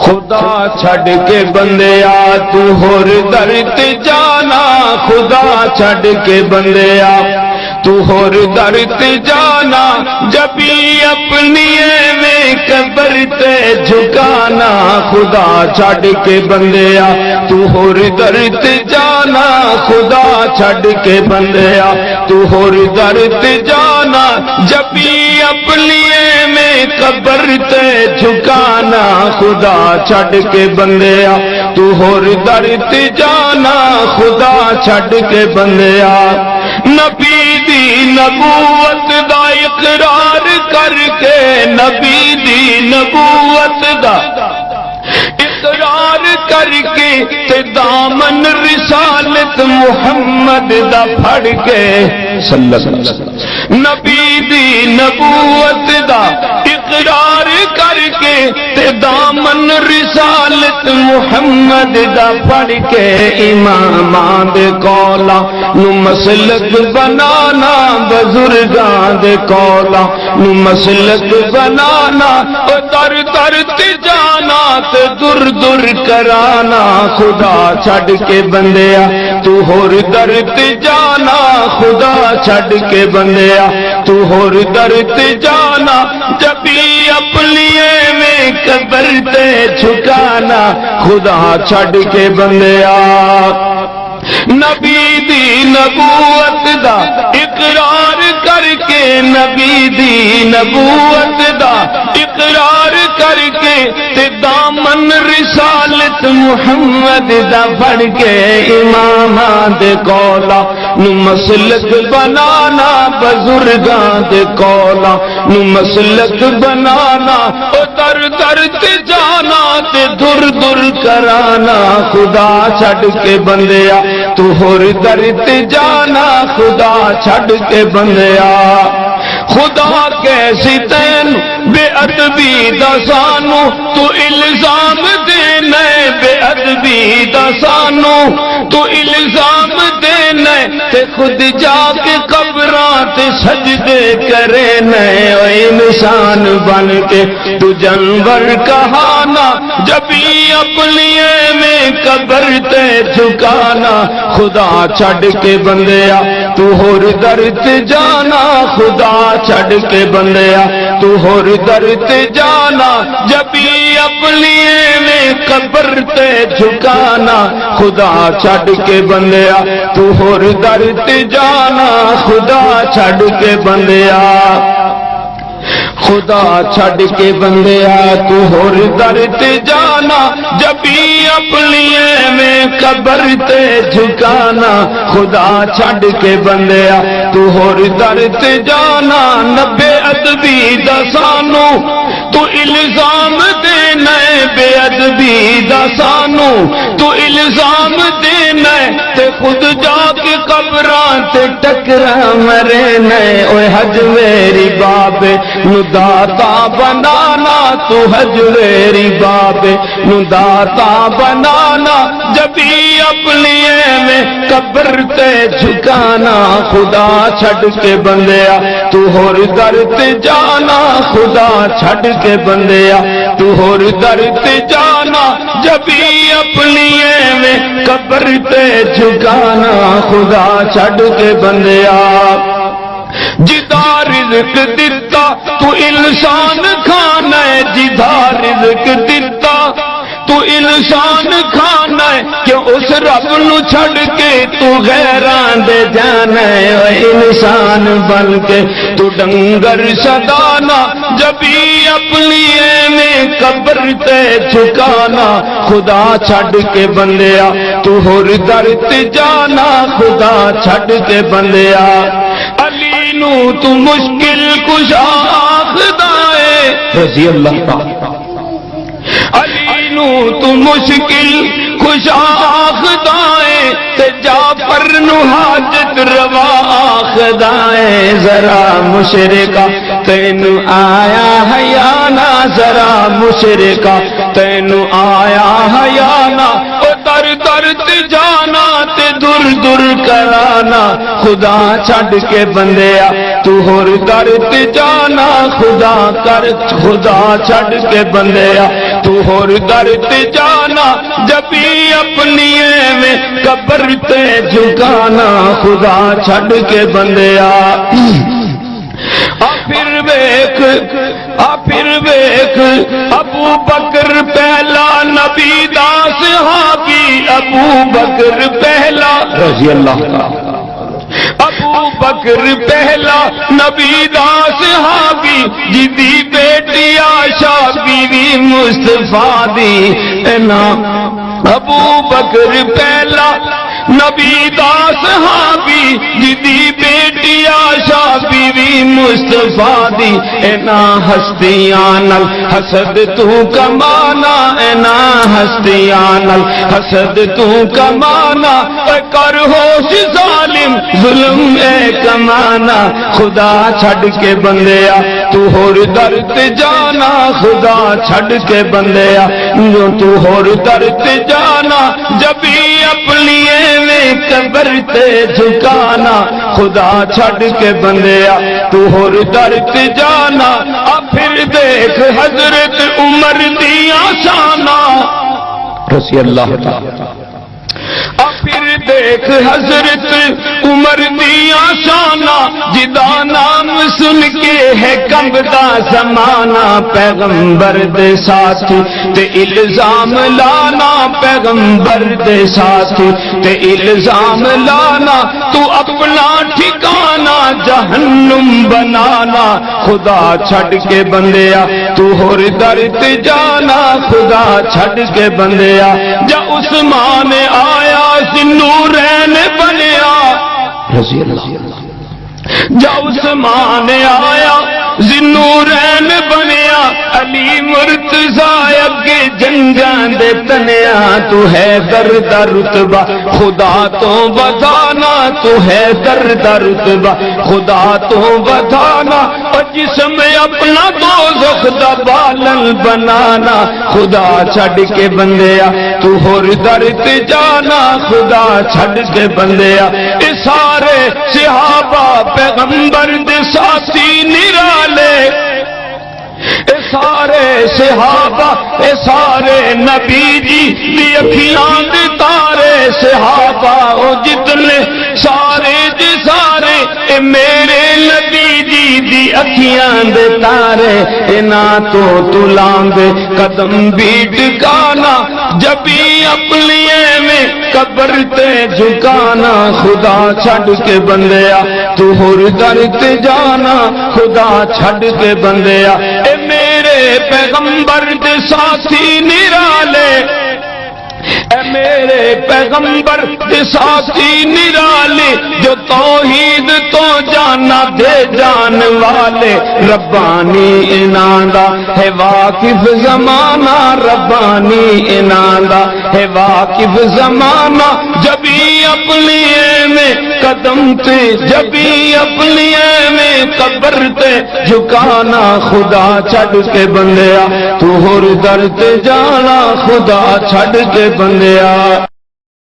خدا چھڈ کے بندیا تو ہور در تے جانا، خدا چھڈ کے بندیا تو ہور در تے جانا، جبھی اپنی میں قبر تے جھکانا، خدا چھڈ کے بندیا تو ہور در تے جانا، خدا چھڈ کے بندیا تو ہور در تے جانا، جبھی اپنی میں قبر تے جھکانا، خدا چھڈ کے بندیا تو ہور در تے جانا، خدا چھڈ کے بندیا نبی دی نبوت دا اقرار کر کے، نبی دی نبوت دا اقرار کر کے تے دامن رسالت محمد دا پھڑ کے، صلی اللہ علیہ وسلم نبی دی نبوت دا اقرار کر کے تے دامن رسالت محمد دا پھڑ کے، اماماں دے قولاں نو مسلک بنانا، بزرگاں دے قولاں نو مسلک بنانا، او در در تے جانا تے در در کرانا، خدا چھڈ کے بندیا تو ہور در تے جانا، خدا چھڈ کے بندیا تو ہور در تے جانا، جبھی اپنی میں قبر تے جھکانا، خدا چھڈ کے بندیا نبی دی نبوت دا اقرار کر کے، نبی دی نبوت دا اقرار کر کے تے دامن رسالت محمد دا پھڑ کے، اماماں دے قولاں نو مسلک بنانا، بزرگاں دے قولاں نو مسلک بنانا، او در در تے جانا تے در در کرانا، خدا چھڈ کے بندیا تو ہور در تے جانا، خدا چھڈ کے بندیا خدا کیسی تین بے ادبی دا سانو تو الزام دینا، بے ادبی دا سانو تو الزام دینا، تے خود جا کے قبراں تے سجدے کرے نئے، اے انسان بن کے تو جانور کہانا، جبھی اپنی میں قبر تے جھکانا، خدا چھڈ کے بندیا تو ہور در تے جانا، خدا چھڈ کے بندیا تو ہور در تے جانا، جبھی اپنی میں قبر تے جھکانا، خدا چھڈ کے بندیا تو ہور در تے جانا، خدا چھڈ کے بندیا خدا چھڈ کے بندیا تو ہور در تے جانا، جبھی اپنی میں قبر تے جھکانا، خدا چھڈ کے بندیا تو ہور در تے جانا، بے ادبی دا سانو تو الزام دینا، بے ادبی دا سانو تو الزام دینا، تے خود جا کے قبراں تے ٹکرا مرے نئے، اوے حجویری بابے نو داتا بنانا، تو حجویری بابے نو داتا بنانا، جبھی اپنی میں قبر تے جھکانا، خدا چھڈ کے بندیا تو ہور در تے جانا، خدا چھڈ کے بندیا تو ہور در تے جانا، جبھی اپنی میں قبر تے جھکانا، خدا چھڈ کے بندیا جدا رزق دتا تو انسان کھانا ہے، جدا رزق دتا تو انسان کھانا ہے، کہ اس رب نو چھڑ کے تو غیران دے جانا ہے، اے انسان بن کے تو ڈنگر سدانا، جبھی اپنی میں قبر تے جھکانا، خدا چھڈ کے بندیا تو ہور در تے جانا، خدا چھڈ کے بندیا علی نو تو مشکل کشا آخدا ہے، رضی اللہ تعالی علی نو تو مشکل کشا آخدا ہے، تے جعفر نو حاجت روا آخدا ہے، ذرا مشرکا تینو آیا حیانا، ذرا مشرکا تینو آیا حیانا، او در در تے جانا تے در در کرانا، خدا چھڈ کے بندیا تو ہور در تے جانا، خدا چھڈ کے بندیا تو ہور در تے جانا جبی اپنی میں قبر تے جھکانا خدا چھڈ کے بندیا پھر ویک ابو بکر پہلا نبی دا صحابی ابو بکر پہلا رضی اللہ عنہ ابو بکر پہلا نبی دا صحابی جدی بیٹی عائشہ بیوی مصطفیٰ دی اینا ابو بکر پہلا نبی دا صحابی جدی بیٹی عائشہ بیوی مصطفیٰ دی اینا ہستیاں نال حسد تو کمانا اینا ہستیاں نال حسد تو کمانا اے کر ہوش ظالم ظلم اے کمانا خدا چھڈ کے بندیا تو ہور در تے جانا خدا چھڈ کے بندیا جو تو ہور در تے جانا جبھی اپنی میں قبر تے جھکانا خدا چھڈ کے بندیا تو ہور در تے جانا پھر دیکھ حضرت عمر دیاں شاناں رضی اللہ تعالی پھر دیکھ حضرت عمر دیاں شاناں جدا نام سن کے ہے کمبدا زمانہ پیغمبر دے ساتھی تے الزام لانا پیغمبر دے ساتھی تے الزام لانا تو اپنا ٹھکانہ جہنم بنانا خدا چھڈ کے بندیا تو ہور در تے جانا خدا چھڈ کے بندیا جا عثمان آیا ذوالنورین بنیا رضی اللہ جا عثمان آیا ذوالنورین بنیا علی مرتضی اگے جنگاں دے تنیا تو ہے درد رتبہ خدا تو بتانا تو ہے درد رتبہ خدا تو بتانا اور جسم اپنا دوزخ دا بالن بنانا خدا چھڈ کے بندیا تو ہور در تے جانا خدا چھڈ کے بندیا اے سارے صحابہ پیغمبر دے ساتھی نرالے اے سارے صحابہ اے سارے نبی جی دی اکھیاں دے تارے صحابہ او جتنے سارے دے سارے اے میرے نبی جی دی اکھیاں دے تارے اینا تو تلاندے قدم بھی ٹکانا جبھی اپنی میں قبر تے جھکانا خدا چھڈ کے بندیا تو ہور در تے جانا خدا چھڈ کے بندیا اے میرے پیغمبر دے ساتھی نرالے اے میرے پیغمبر دے ساتھی نرالے جو توحید تو جانا دے جان والے ربانی اناندا ہے واقف زمانہ ربانی اناندا ہے واقف زمانہ جبھی اپنی میں قدم تے جبھی اپنی میں قبر تے جھکانا خدا چھڈ کے بندیا تو ہور در تے جانا خدا چھڈ کے بندیا